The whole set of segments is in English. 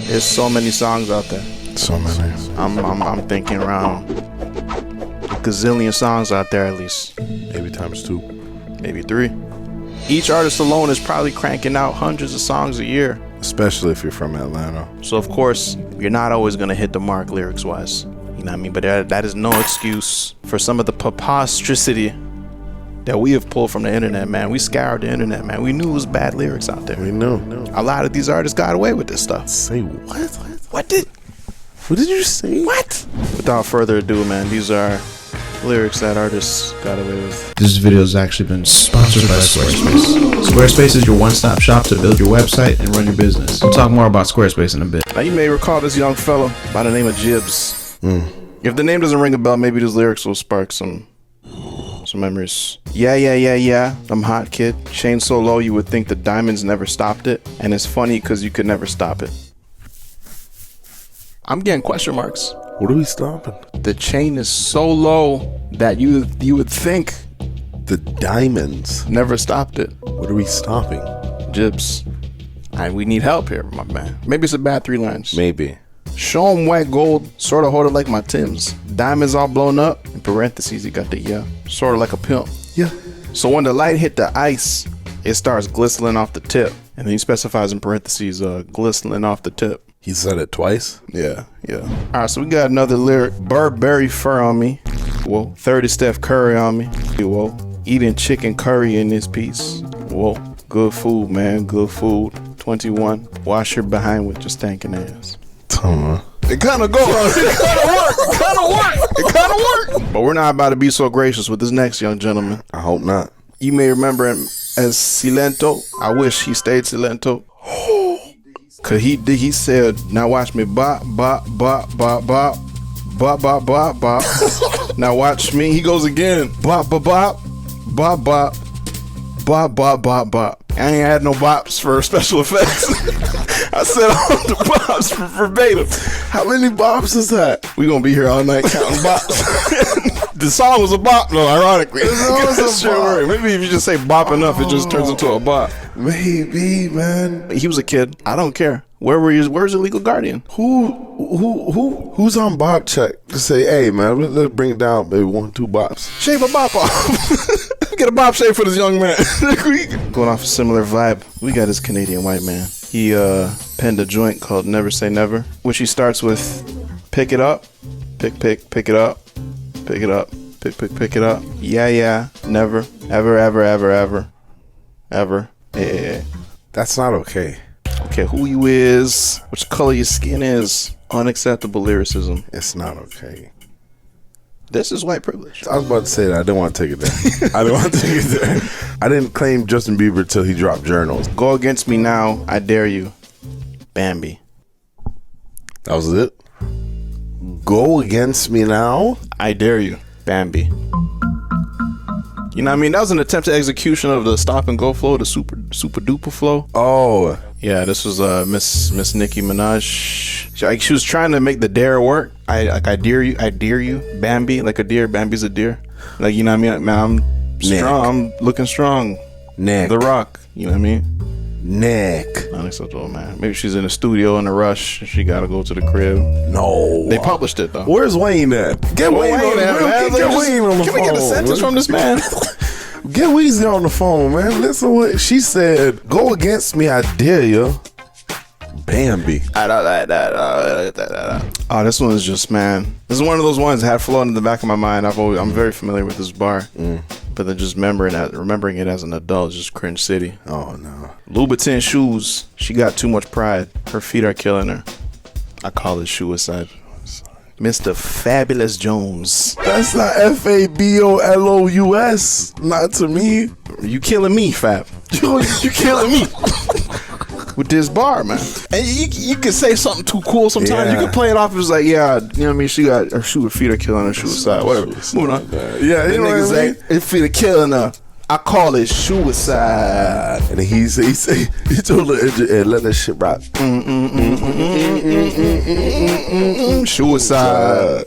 There's so many songs out there. So many. I'm thinking around a gazillion songs out there at least. Maybe times 2. Maybe 3. Each artist alone is probably cranking out hundreds of songs a year. Especially if you're from Atlanta. So of course, you're not always gonna hit the mark lyrics-wise. You know what I mean? But that is no excuse for some of the preposterosity that we have pulled from the internet, man. We scoured the internet, man. We knew it was bad lyrics out there. We knew. A lot of these artists got away with this stuff. Say what? What did you say? What? Without further ado, man, these are lyrics that artists got away with. This video has actually been sponsored by Squarespace. Squarespace is your one-stop shop to build your website and run your business. We'll talk more about Squarespace in a bit. Now, you may recall this young fellow by the name of Jibbs. If the name doesn't ring a bell, maybe these lyrics will spark some memories. Yeah, I'm hot kid. Chain so low you would think the diamonds never stopped it. And it's funny because you could never stop it. I'm getting question marks. What are we stopping? The chain is so low that you would think The diamonds. never stopped it. What are we stopping? Jibbs, we need help here, my man. Maybe it's a bad 3 lines. Maybe. Show 'em white gold, sorta hold it like my Timbs. Diamonds all blown up. In parentheses, he got the sorta like a pimp. Yeah. So when the light hit the ice, it starts glistening off the tip. And then he specifies in parentheses, glistening off the tip. He said it twice. Yeah. Alright, so we got another lyric. Burberry fur on me. Whoa. 30 Steph Curry on me. Whoa. Eating chicken curry in this piece. Whoa. Good food, man. Good food. 21. Wash your behind with your stankin' ass. It kind of goes. It kind of work. But we're not about to be so gracious with this next young gentleman. I hope not. You may remember him as Silento. I wish he stayed Silento. Cause he said, now watch me bop, bop, bop, bop, bop, bop, bop, bop, bop. Now watch me. He goes again. Bop, bop, bop, bop, bop, bop, bop, bop, bop. I ain't had no bops for special effects. I said all the bops for verbatim. How many bops is that? We gonna be here all night counting bops. The song was a bop though, ironically. Sure. Maybe if you just say bop enough, it just turns into a bop. Maybe, man. He was a kid. I don't care. Where's your legal guardian? Who's on bop check to say, hey, man, let's bring it down, maybe 1, 2 bops. Shave a bop off. Get a bop shave for this young man. Going off a similar vibe, we got this Canadian white man. He penned a joint called Never Say Never, which he starts with pick it up, pick it up, pick it up, pick it up. Yeah, never, ever. Yeah. That's not okay. Okay, who you is, which color your skin is, unacceptable lyricism. It's not okay. This is white privilege. I was about to say that. I didn't want to take it there. I didn't claim Justin Bieber till he dropped Journals. Go against me now, I dare you. Bambi. That was it? Go against me now? I dare you. Bambi. You know what I mean? That was an attempt at execution of the stop and go flow, the super duper flow. Oh. Yeah, this was Miss Nicki Minaj. She was trying to make the dare work. I dare you, Bambi, like a deer. Bambi's a deer. Like, you know what I mean? Man, I'm strong. I'm looking strong. Nick. The Rock. You know what I mean? Nick. Unacceptable, man. Maybe she's in the studio in a rush. She gotta go to the crib. No. They published it though. Where's Wayne at? Get Wayne on the phone. Can we get a sentence from this man? Get Weezy on the phone, man. Listen what she said. Go against me, I dare you. Bambi. Oh, this one is just, man. This is one of those ones that had flown in the back of my mind. I'm very familiar with this bar, but then just remembering it as an adult is just cringe city. Oh no. Louboutin shoes. She got too much pride. Her feet are killing her. I call it shoe-icide. Mr. Fabolous Jones. That's not Fabolous. Not to me. You killing me, Fab. You killing me. With this bar, man. And you can say something too cool sometimes. Yeah. You can play it off as like, yeah, you know what I mean? She got her feet are killing her, shoe-icide, whatever. Moving on. Yeah, you know niggas what I mean? like, her feet are killing her. I call it shoe-icide. And he told her, hey, let that shit rock. Shoe-icide.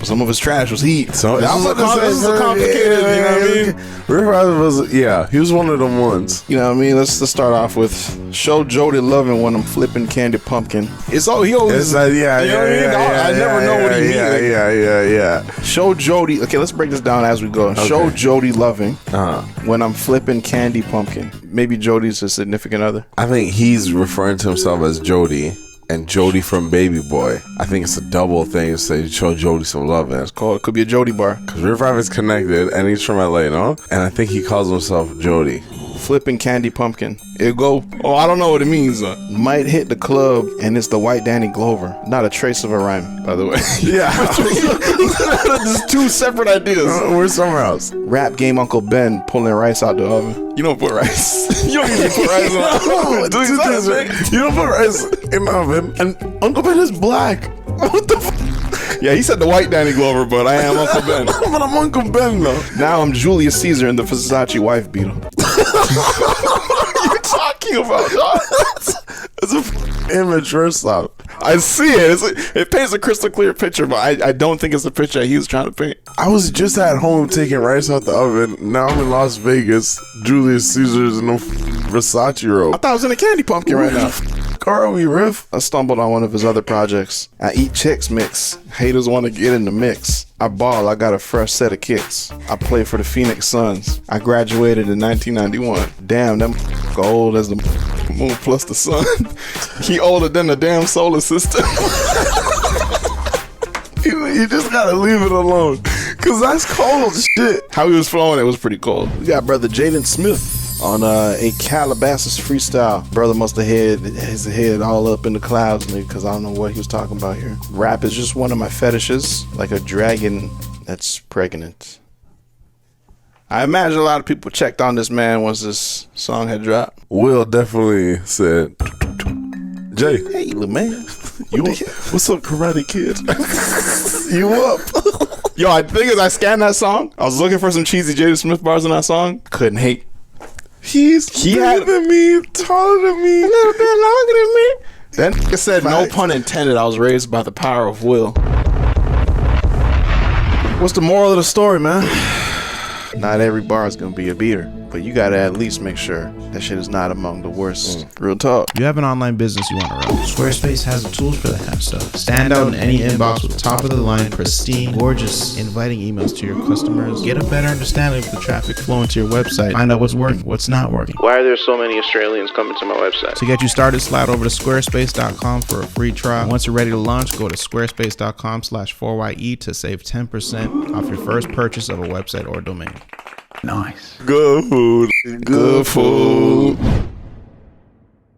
but some of his trash was heat. So this is a complicated, you know what I mean? Riff Raff was, he was one of them ones. You know what I mean? Let's start off with show Jody loving when I'm flipping candy pumpkin. It's all he always. It's I never know what he means. Yeah. Show Jody. Okay, let's break this down as we go. Okay. Show Jody loving when I'm flipping candy pumpkin. Maybe Jody's a significant other. I think he's referring to himself as Jody. And Jody from Baby Boy. I think it's a double thing to say show Jody some love. It's called. It could be a Jody bar. Because Riff Raff is connected and he's from LA, no? And I think he calls himself Jody. Flipping candy pumpkin. It'll go. Oh, I don't know what it means. Might hit the club and it's the white Danny Glover. Not a trace of a rhyme, by the way. Yeah. Just two separate ideas. We're somewhere else. Rap game Uncle Ben pulling rice out the oven. You don't put rice. You don't usually put rice in the oven. You don't put rice in the oven. And Uncle Ben is black. What the f? Yeah, he said the white Danny Glover, but I am Uncle Ben. But I'm Uncle Ben, though. Now I'm Julius Caesar in the Versace wife beater. What are you talking about, dog? It's a image, first off. I see it. It paints a crystal clear picture, but I don't think it's the picture he was trying to paint. I was just at home taking rice out the oven. Now I'm in Las Vegas. Julius Caesar's in a Versace robe. I thought I was in a candy pumpkin right now. Are we, Riff? I stumbled on one of his other projects. I eat chicks mix. Haters want to get in the mix. I ball. I got a fresh set of kicks. I play for the Phoenix Suns. I graduated in 1991. Damn, them old as the moon plus the sun. He older than the damn solar system. You just gotta leave it alone, cause that's cold shit. How he was flowing, it was pretty cold. We got brother Jaden Smith on a Calabasas freestyle. Brother must have had his head all up in the clouds, nigga, because I don't know what he was talking about here. Rap is just one of my fetishes, like a dragon that's pregnant. I imagine a lot of people checked on this man once this song had dropped. Will definitely said, Jay, hey, little man. What's up, Karate Kid? You up? Yo, I think as I scanned that song, I was looking for some cheesy Jaden Smith bars in that song. Couldn't hate. He bigger than me, taller than me, a little bit longer than me. That nigga said, no pun intended, I was raised by the power of will. What's the moral of the story, man? Not every bar is gonna be a beater, but you gotta at least make sure that shit is not among the worst. Real talk. You have an online business you want to run. Squarespace has the tools for that kind of stuff. Stand out in any inbox with top of the line, pristine, gorgeous, inviting emails to your customers. Get a better understanding of the traffic flowing to your website. Find out what's working, what's not working. Why are there so many Australians coming to my website? To get you started, slide over to squarespace.com for a free trial. Once you're ready to launch, go to squarespace.com/4YE to save 10% off your first purchase of a website or domain. Nice. Good food. Good food.